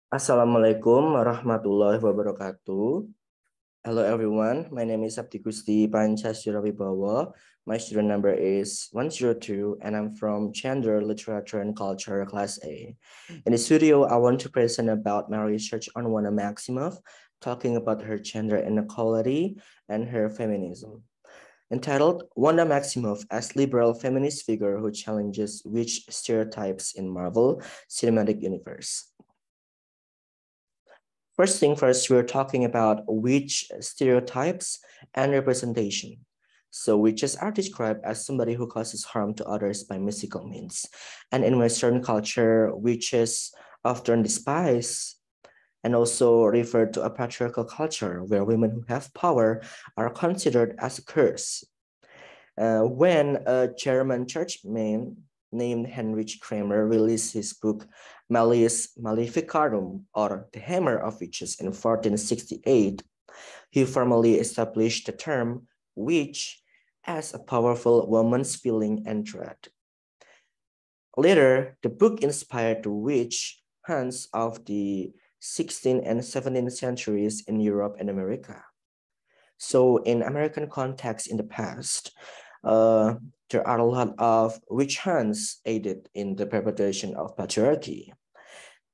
Assalamualaikum warahmatullahi wabarakatuh. Hello everyone, my name is Abdi Gusti Panca Surya Wibowo. My student number is 102 and I'm from Gender, Literature and Culture Class A. In the studio, I want to present about my research on Wanda Maximoff, talking about her gender inequality and her feminism. Entitled Wanda Maximoff as liberal feminist figure who challenges witch stereotypes in Marvel Cinematic Universe. First thing first, we're talking about witch stereotypes and representation. So witches are described as somebody who causes harm to others by mystical means. And in Western culture, witches often despised and also referred to a patriarchal culture where women who have power are considered as a curse. When a German churchman named Heinrich Kramer released his book Malleus Maleficarum, or The Hammer of Witches, in 1468, he formally established the term witch as a powerful woman's feeling and dread. Later, the book inspired the witch hunts of the 16th and 17th centuries in Europe and America. So in American context in the past, there are a lot of witch hunts aided in the perpetration of patriarchy.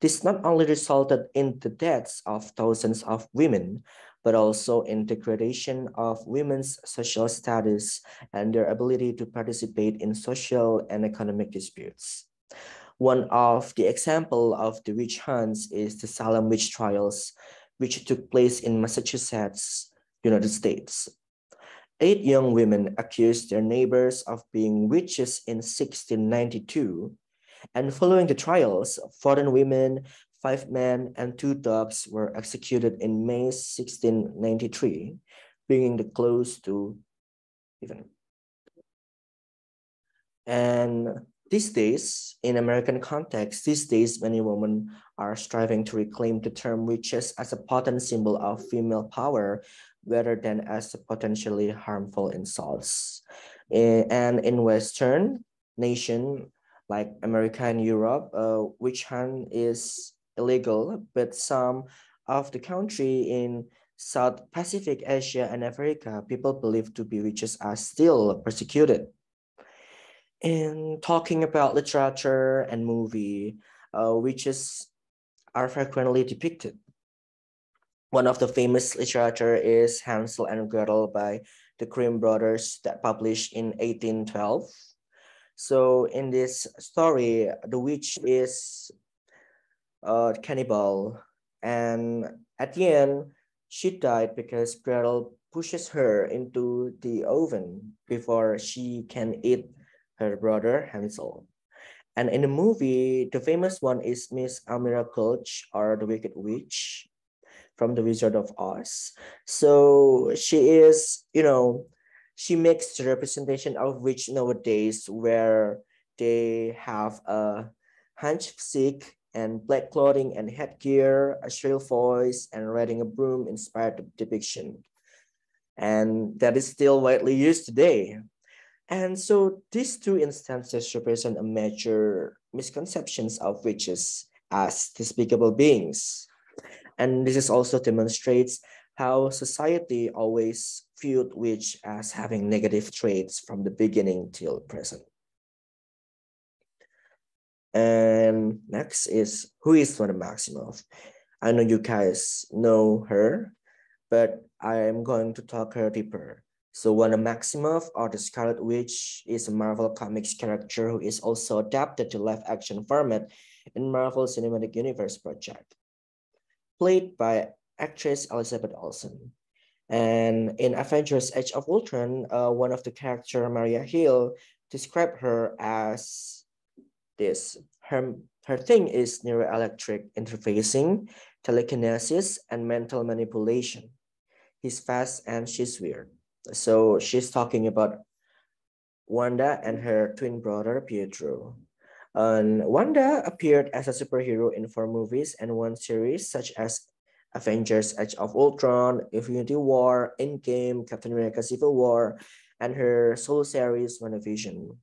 This not only resulted in the deaths of thousands of women, but also in degradation of women's social status and their ability to participate in social and economic disputes. One of the example of the witch hunts is the Salem witch trials, which took place in Massachusetts, United States. 8 young women accused their neighbors of being witches in 1692, and following the trials, 14 women, 5 men, and 2 dogs were executed in May 1693, bringing the close to even. And these days, in American context, these days many women are striving to reclaim the term witches as a potent symbol of female power rather than as a potentially harmful insults. And in Western nation like America and Europe, witch hunt is illegal, but some of the country in South Pacific Asia and Africa, people believed to be witches are still persecuted. In talking about literature and movie, witches are frequently depicted. One of the famous literature is Hansel and Gretel by the Grimm brothers that published in 1812. So in this story, the witch is a cannibal, and at the end, she died because Gretel pushes her into the oven before she can eat her brother Hansel. And in the movie, the famous one is Miss Amira Gulch, or the Wicked Witch from the Wizard of Oz. So she is, she makes the representation of witch nowadays where they have a hunch physique and black clothing and headgear, a shrill voice, and riding a broom inspired depiction. And that is still widely used today. And so these two instances represent a major misconceptions of witches as despicable beings. And this is also demonstrates how society always viewed witch as having negative traits from the beginning till present. And next is, who is Wanda Maximoff? I know you guys know her, but I am going to talk her deeper. So Wanda Maximoff, or the Scarlet Witch, is a Marvel Comics character who is also adapted to live action format in Marvel Cinematic Universe project, played by actress Elizabeth Olsen. And in Avengers Age of Ultron, one of the character, Maria Hill, described her as this. Her thing is neuroelectric interfacing, telekinesis, and mental manipulation. He's fast and she's weird. So she's talking about Wanda and her twin brother, Pietro. And Wanda appeared as a superhero in 4 movies and 1 series, such as Avengers Age of Ultron, Infinity War, Endgame, Captain America Civil War, and her solo series, WandaVision.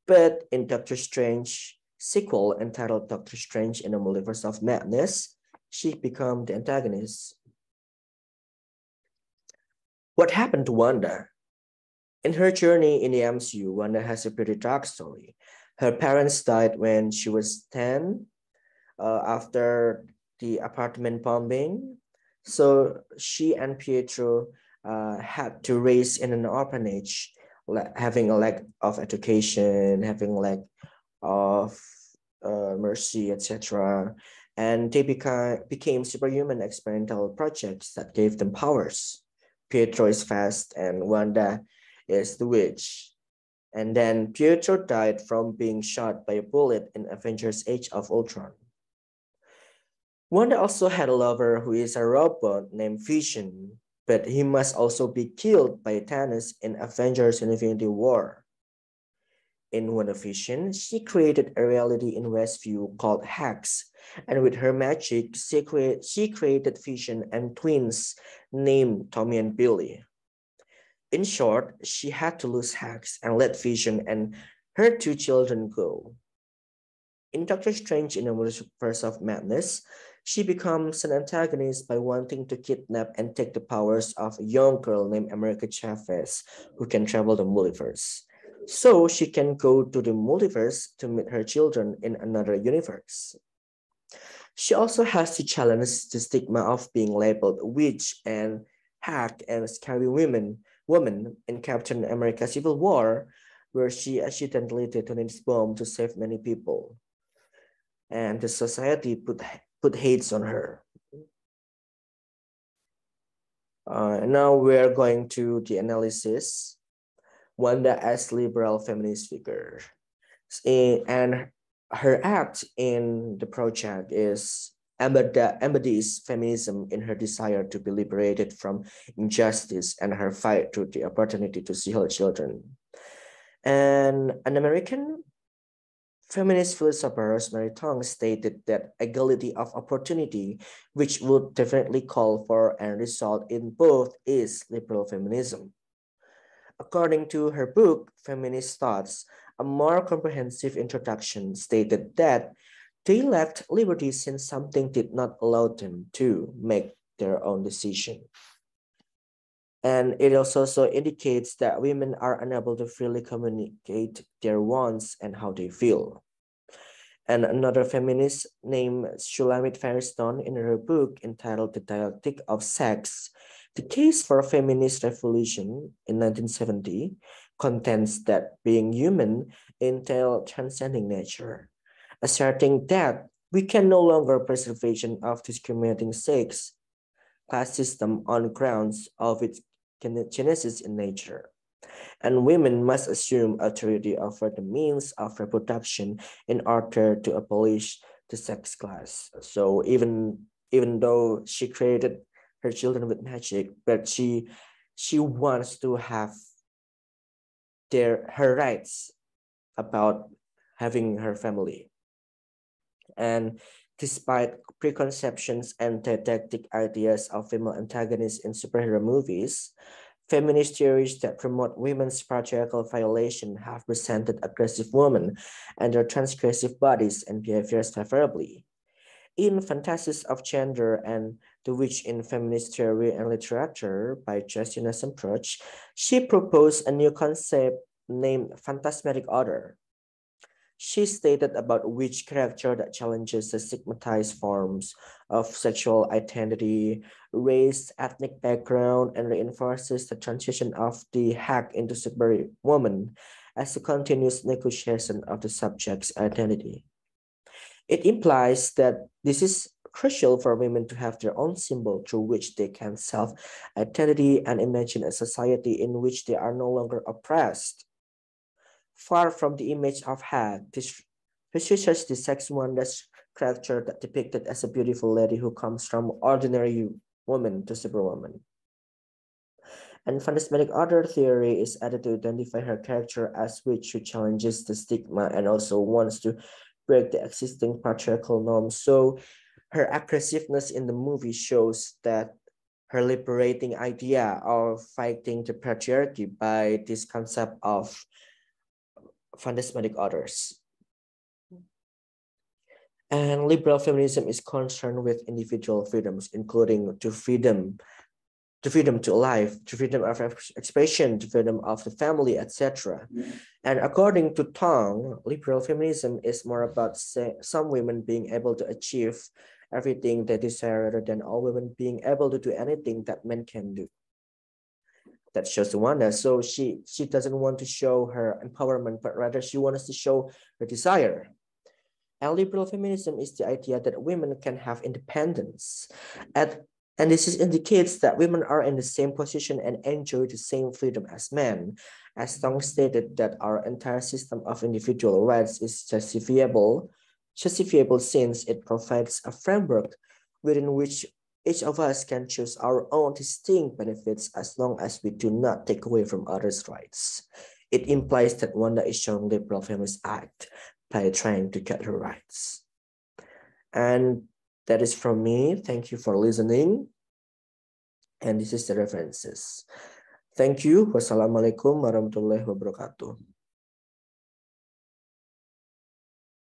But in Doctor Strange sequel entitled Doctor Strange in the Multiverse of Madness, she became the antagonist. What happened to Wanda? In her journey in the MCU, Wanda has a pretty dark story. Her parents died when she was 10 after the apartment bombing. So she and Pietro had to raise in an orphanage, having a lack of education, having lack of mercy, etc. And they became superhuman experimental projects that gave them powers. Pietro is fast and Wanda is the witch. And then Pietro died from being shot by a bullet in Avengers Age of Ultron. Wanda also had a lover who is a robot named Vision, but he must also be killed by Thanos in Avengers Infinity War. In WandaVision, she created a reality in Westview called Hex, and with her magic, she created Vision and twins named Tommy and Billy. In short, she had to lose Hex and let Vision and her two children go. In Doctor Strange in the Multiverse of Madness, she becomes an antagonist by wanting to kidnap and take the powers of a young girl named America Chavez, who can travel the multiverse. So she can go to the multiverse to meet her children in another universe. She also has to challenge the stigma of being labeled witch and hack and scary woman in Captain America Civil War, where she accidentally detonates bomb to save many people. And the society put hates on her. Now we're going to the analysis. Wanda as liberal feminist figure. And her act in the project embodies feminism in her desire to be liberated from injustice and her fight to the opportunity to see her children. And an American feminist philosopher Rosemarie Tong stated that equality of opportunity, which would definitely call for and result in both, is liberal feminism. According to her book, Feminist Thoughts, a more comprehensive introduction stated that they lacked liberty since something did not allow them to make their own decision. And it also indicates that women are unable to freely communicate their wants and how they feel. And another feminist named Shulamit Firestone in her book entitled The Dialectic of Sex, The Case for a Feminist Revolution in 1970, contends that being human entails transcending nature, asserting that we can no longer preservation of discriminating sex class system on grounds of its genesis in nature. And women must assume authority over the means of reproduction in order to abolish the sex class. So even though she created her children with magic, but she wants to have her rights about having her family. And despite preconceptions and didactic ideas of female antagonists in superhero movies, feminist theories that promote women's patriarchal violation have presented aggressive women and their transgressive bodies and behaviors favorably. In Fantasies of Gender and The Witch in Feminist Theory and Literature by Justyna Sempruch, she proposed a new concept named fantasmatic order. She stated about which character that challenges the stigmatized forms of sexual identity, race, ethnic background, and reinforces the transition of the hack into superwoman as a continuous negotiation of the subject's identity. It implies that this is crucial for women to have their own symbol through which they can self-identity and imagine a society in which they are no longer oppressed. Far from the image of hag, this research dissects Wanda's character that depicted as a beautiful lady who comes from ordinary woman to superwoman. And phantasmatic order theory is added to identify her character as witch who challenges the stigma and also wants to break the existing patriarchal norms. So her aggressiveness in the movie shows that her liberating idea of fighting the patriarchy by this concept of phantasmatic orders. And liberal feminism is concerned with individual freedoms, including the freedom to life, the freedom of expression, the freedom of the family, etc. And according to Tong, liberal feminism is more about some women being able to achieve everything they desire rather than all women being able to do anything that men can do. That shows Wanda. So she doesn't want to show her empowerment, but rather she wants to show her desire. And liberal feminism is the idea that women can have independence. And this indicates that women are in the same position and enjoy the same freedom as men. As Tong stated, that our entire system of individual rights is justifiable since it provides a framework within which each of us can choose our own distinct benefits as long as we do not take away from others' rights. It implies that Wanda is showing liberal feminist act by trying to get her rights. And that is from me. Thank you for listening. And this is the references. Thank you. Wassalamualaikum warahmatullahi wabarakatuh.